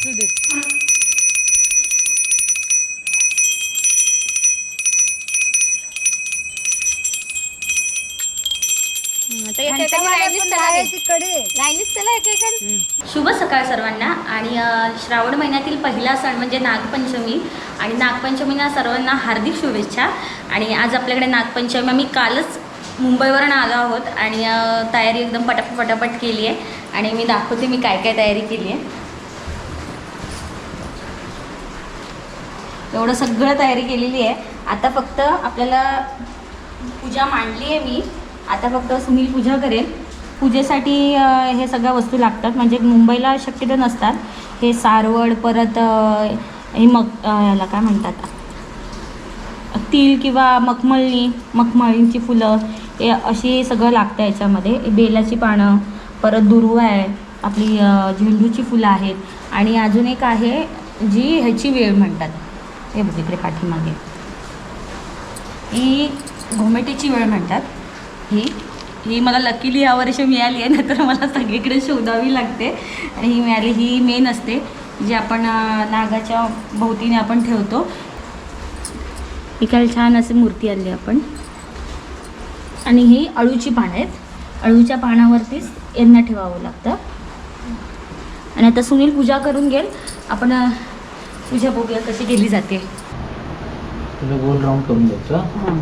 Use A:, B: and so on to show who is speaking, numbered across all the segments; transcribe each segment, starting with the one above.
A: बसू देत.
B: शुभ सकाळ सर्वांना. आणि श्रावण महिन्यातील पहिला सण म्हणजे नागपंचमी. आणि नागपंचमीला सर्वांना हार्दिक शुभेच्छा. आणि आज आपल्याकडे नागपंचमी. आम्ही कालच मुंबईवरून आलो आहोत आणि तयारी एकदम पटापट केली आहे. आणि मी दाखवते मी काय काय तयारी केली आहे. एवढं सगळं तयारी केलेली आहे. आता फक्त आपल्याला पूजा मांडली आहे मी. आता फक्त सुनील पूजा करेल. पूजेसाठी हे सगळ्या वस्तू लागतात, म्हणजे मुंबईला शक्यतो नसतात. हे सारवड, परत हे याला काय म्हणतात, तिळ किंवा मखमळींची फुलं, हे अशी सगळं लागतं याच्यामध्ये. बेलाची पानं, परत दुर्वा आहे, आपली झेंडूची फुलं आहेत. आणि अजून एक आहे जी ह्याची वेळ म्हणतात, हे बघ इकडे पाठीमागे, ही घोमेटीची वेळ म्हणतात. ही मला लकीली यावर्षी मिळाली आहे, नाहीतर मला सगळीकडे शोधावी लागते. आणि ही मिळाली. ही मेन असते जी आपण नागाच्या भोवतीने आपण ठेवतो. इकडे छान अशी मूर्ती आणली आपण. आणि ही अळूची पानं आहेत. अळूच्या पानावरतीच यांना ठेवावं लागतं. आणि आता सुनील पूजा करून घेईल. आपण पूजा बघूया कशी केली जाते.
C: तुला गोल राऊंड करून घ्यायचं.
B: हां,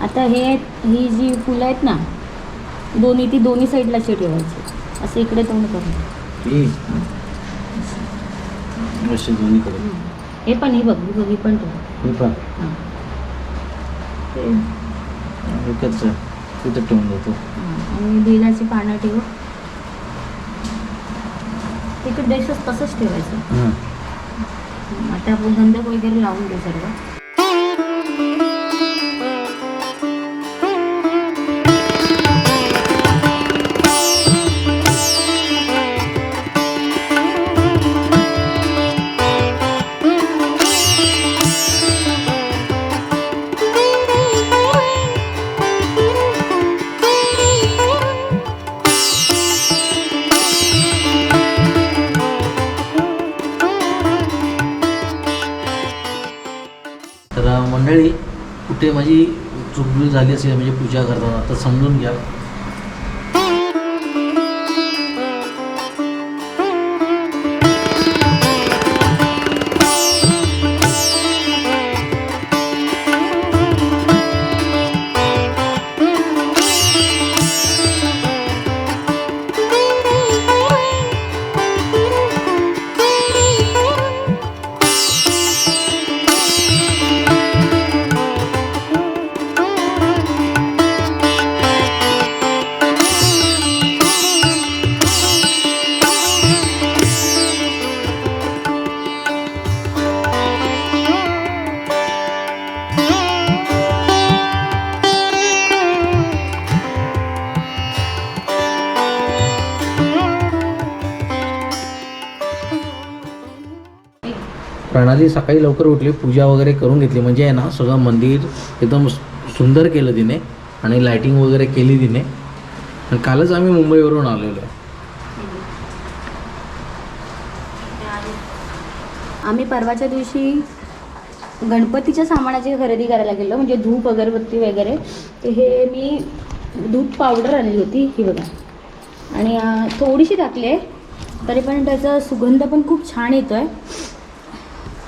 B: आता ही जी फुलं आहेत ना, ती दोन्ही साईडला ठेवायची. असं इकडे तोंड करून हे पण ही बघ ही पण ठेव.
C: तिथं ठेवून देतो.
B: आणि बेलाची पानं ठेव. तिकडे तसंच ठेवायचं. आता आपण गंधक वगैरे लावून देऊ सर्व.
C: तर मंडळी, कुठे माझी चुकबुक झाली असेल म्हणजे पूजा करताना, तर समजून घ्या. प्रणाली सकाळी लवकर उठली, पूजा वगैरे करून घेतली. म्हणजे आहे ना, सगळं मंदिर एकदम सुंदर केलं तिने. आणि लायटिंग वगैरे केली तिने. आणि कालच आम्ही मुंबईवरून आलेलो आहे.
B: आम्ही परवाच्या दिवशी गणपतीच्या सामानाची खरेदी करायला गेलो, म्हणजे धूप अगरबत्ती वगैरे. तर हे मी धूप पावडर आणली होती, ही बघा. आणि थोडीशी टाकली आहे, तरी पण त्याचा सुगंध पण खूप छान येतो आहे.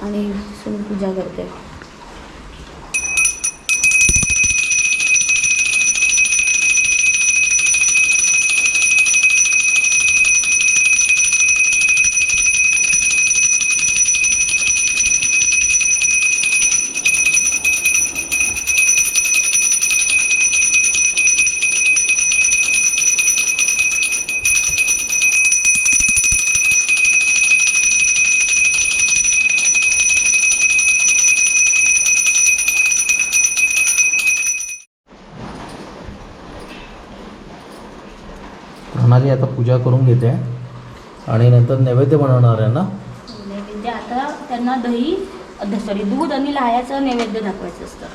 B: आणि पूजा करते.
C: प्रणाली आता पूजा करून घेते आणि नंतर नैवेद्य बनवणार आहे ना.
B: नैवेद्य आता त्यांना दही सॉरी दूध आणि लाह्याचं नैवेद्य दाखवायचं असतं.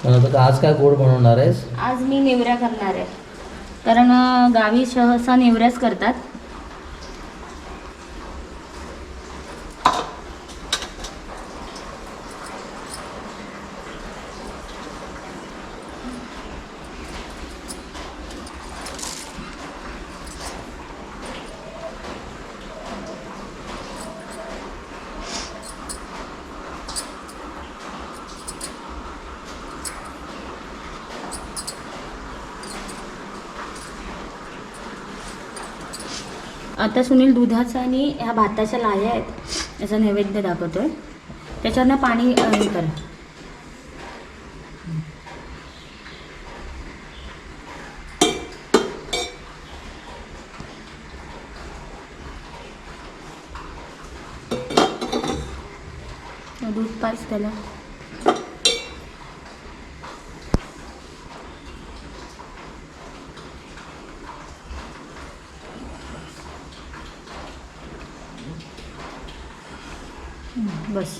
C: पण आता आज काय गोड बनवणार आहेस?
B: आज मी नेवऱ्या करणार आहे, कारण गावी सहसा नेवऱ्याच करतात. आता सुनील दुधाचा आणि ह्या भाताच्या लाह्या आहेत याचा नैवेद्य दाखवतोय. त्याच्यावरनं पाणी हे कर. दूध पाच त्याला. बस.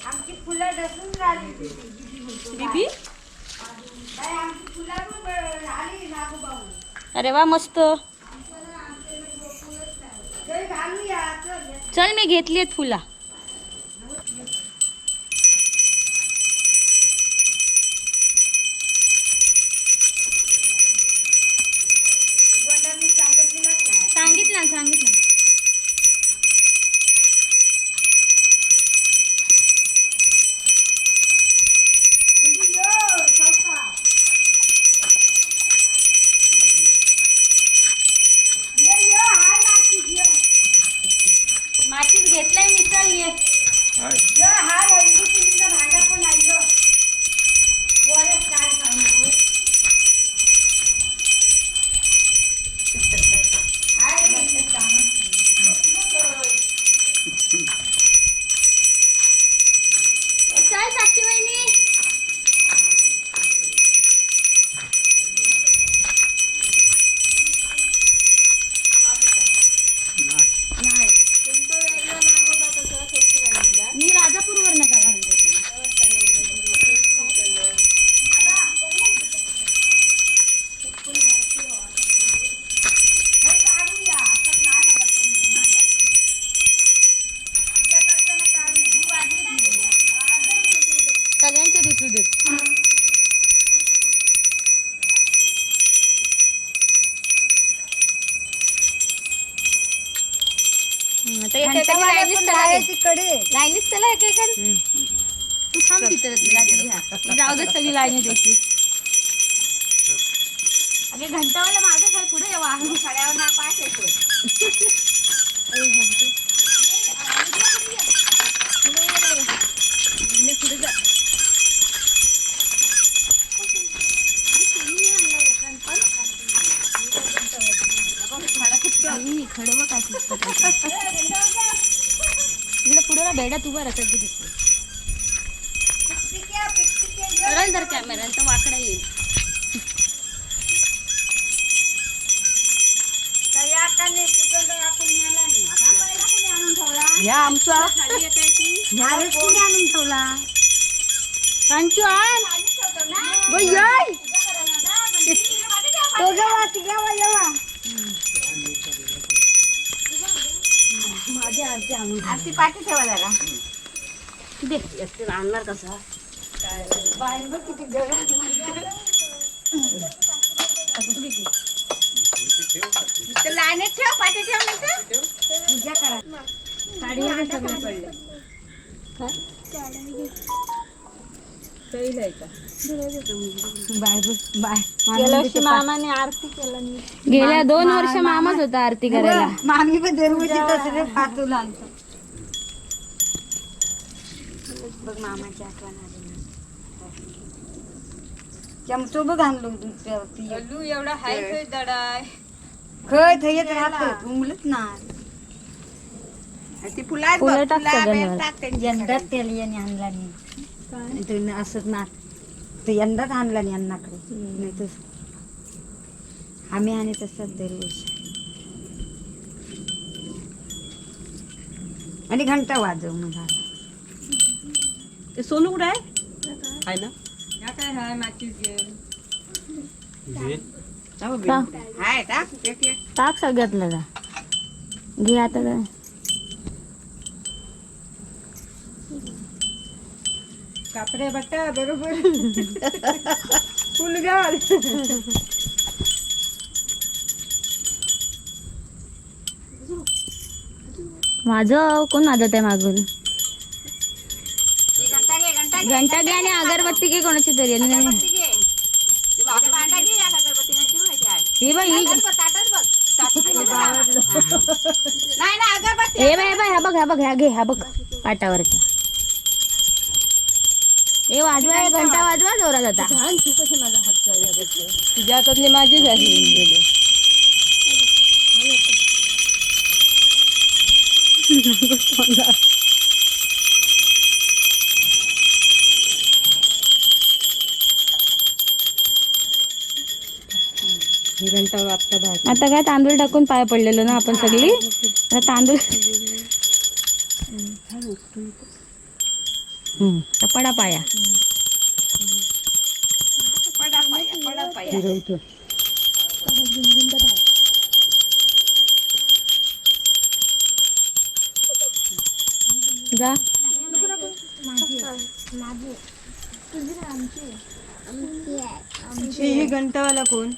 A: आमची फुलं डसून राहिली
B: बीबी.
A: आमची फुलं आली नागोबाऊ.
B: अरे वा मस्त.
A: घालूया.
B: चल मी घेतली आहेत फुला. सांगितलं. माचीस घेतलाय मिसळ ये.
A: भांडा पण आहे. काय सांगू.
B: चल साक्षी वहिनी. मी राजापूरवरनं करा. सगळ्यांचे दिसू देत. लाईनीच चला एक तू थांब तिथं. जाऊ दे सगळी लाईनी देखील. अरे घंटावाला माझं काय पुढे वाहन साड्यावर ना पाय पुढे जा. खडव काय इकडे पुढे बेड्यात उभा राहतात दिसते. सरळ जर कॅमेरा तर वाकडा येईल.
A: ह्या आमचा आणून ठेवला.
B: कांचू आण.
A: आरती पाठी ठेवा जरा.
B: दे आणणार कसा.
A: बाहेर किती गरम. लाईनीत ठेव, पाठी ठेव नाही पूजा करा. साडी सगळे पडले.
B: मामाने आरती केला. गेल्या 2 वर्ष मामाच होता आरती करायला.
A: मामी पण दरवर्षी तसं पातूल आणतो. बघ मामाची आठवण आली. चमचो बघ आणलो दूध
B: एवढा हाय दडाय.
A: खय थयत राहत उमलत ना. ती फुला
B: फुलं टाक सगळ्यांवर.
A: यंदा तेल याने आणला नाही तुम्ही असंच ना तर यंदाच आणला नाही अण्णाकडे नाही तर आम्ही आणि तसंच दरवर्षी आणि घंटा वाजव मला
B: ते सोनू कुठं आहे ना काय हाय मॅचेस टाक सगळ्यातलं का घे आता काय
A: कापडे बट्टा बरोबर फुल घाल
B: माझं कोण वाजत आहे मागून घंटा घे आणि अगरबत्ती घे कोणाची तरी हे बाई ह्या बघ ह्या बघ पाटावरच्या हे वाजवा घंटा वाजवा जोरात आता तू कसे माझा हात तुझ्या हातातले माझी झाली आता काय तांदूळ टाकून पाय पडलेलो ना आपण सगळी आता तांदूळ पडा पाया जा
A: ही घंटावाला कोण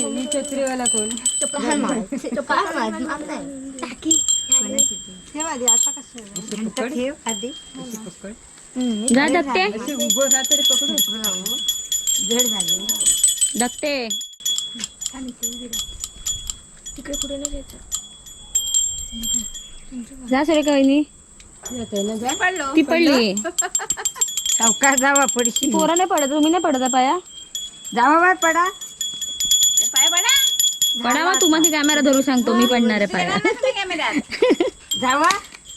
A: ही छत्रीवाला कोण ठेव आधी आता कसं घंटा ठेव आधी
B: जा धकते
A: उभं राहा तरी पकडू जड झाली
B: धकते जा सुरेखा वहिनी ती पडली
A: सावकार जावा पडशी
B: पोरा नाही पडत तुम्ही नाही पडत पाया
A: जावा बाय पडा
B: पडा मग तुम्हाला कॅमेरा धरू सांगतो मी पडणार आहे पाया
A: जावा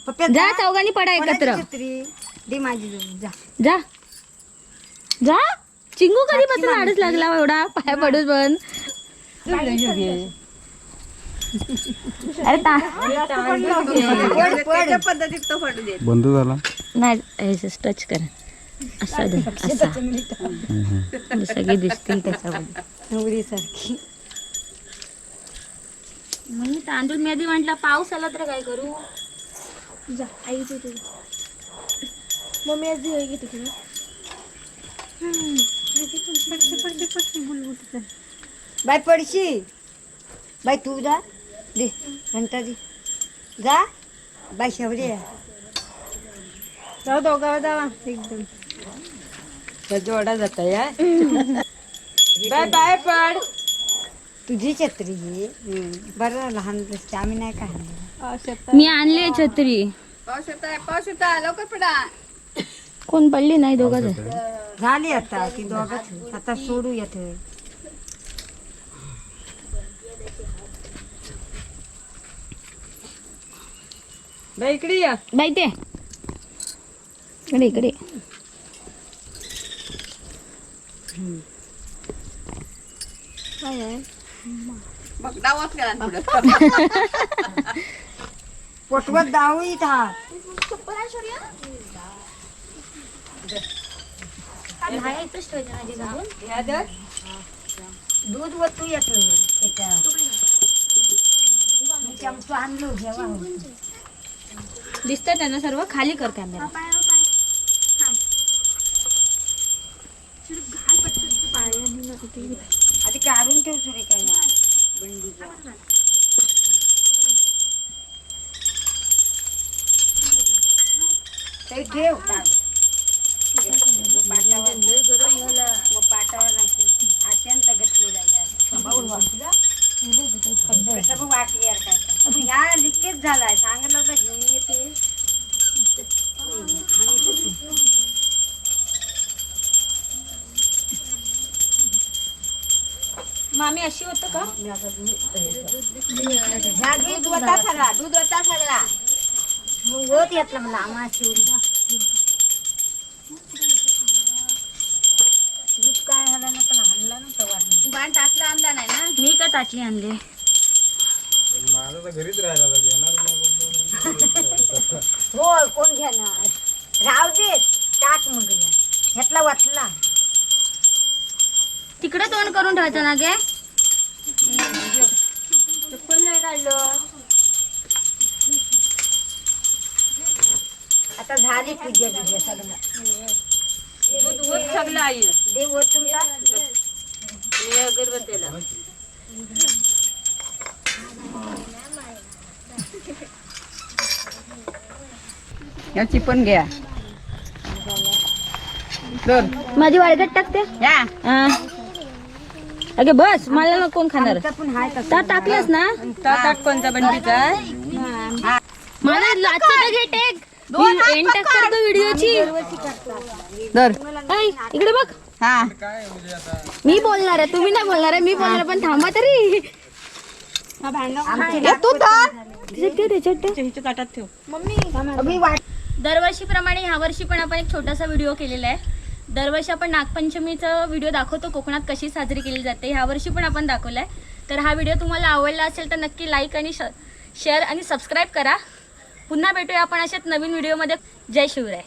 A: पप्प्या
B: जा चौघांनी पडा एकत्र
A: छत्री दे माझी जा
B: जा जा चिंगू कधी पासून आडच लागला एवढा पाया पडूच पण अरे
A: पद्धतीत तो पडू दे
D: बंद झाला
B: नाही टच करा असा असा सगळे दिसतील त्याच्यामध्ये
A: नवरीसारखी
B: मग तांदूळ मी आधी म्हटलं पाऊस आला तर काय करू जा आई तुझी मम्मी आधी होई घेते तुला
A: बाय पडशी बाय तू जा दे घंटा दे जा बाय शेवडी जाऊ दोघावर जावा एकदम जोडा जाता या बाय बाय पड तुझी छत्री ही बरं लहान दिसते आम्ही नाही काय
B: मी आणली आहे छत्री
A: पाऊस येता लवकर पडा
B: कोण पडली नाही दोघं
A: झाली आता ती दोघं आता सोडू येत बाई इकडे या
B: बाई ते इकडे इकडे
A: पोटवत दाऊ इथं दूध वतू येत त्याच्या चमचो आणलो जेव्हा
B: दिसतंय त्यांना सर्व खाली कर कॅमेरा
A: आधी काढून ठेव सुरे काय बंडीचा ते ठेव पाटावर मग पाटावर नाही अत्यंत घेतलेला कसं वाटी यार काय ह्या लिकेज झालाय सांगितलं होतं घेऊन येते
B: मामी अशी होतं का?
A: दूध होता सगळा मग होत येतला मला आम्हा दूध काय झालं ना पण आणला नव्हता वाटलं
B: बाण टाकला आणला नाही ना. मी का टाकली आणले?
C: माझं तर घरीच राहायला
A: हो कोण घेणार राव दे टाक मग ह्यातला वाटला
B: तिकडे तोंड करून ठेवायचं ना गे.
A: चप्पल नाही काढलं आता झाली पूजा बिजा सगळं
B: सगळं आई
A: देव होत तुमचा
B: अगरबत्तीला.
A: याची पण घ्या
B: माझी वाळगट टाकते. अगे बस मला ना कोण खाणार.
A: पण हाय
B: ता टाकलंस ना.
A: कोणता बंडीचा
B: मला आजचा घे टेक. एंड टाक करतो व्हिडिओची. इकडे बघ.
A: हा
B: मी बोलणार आहे तुम्ही नाही बोलणार आहे. मी बोलणार पण थांबा तरी.
A: तू
B: त्याच्यात ताटात ठेव. दरवर्षीप्रमाणे ह्या वर्षी पण आपण एक छोटासा व्हिडिओ केलेला आहे. दरवर्षी आपण नागपंचमीचा व्हिडिओ दाखवतो कोकणात कशी साजरी केली जाते. ह्या वर्षी पण आपण दाखवलाय. तर हा व्हिडिओ तुम्हाला आवडला असेल तर नक्की लाईक आणि शेअर आणि सबस्क्राईब करा. पुन्हा भेटूया आपण अशाच नवीन व्हिडिओमध्ये. जय शिवराय.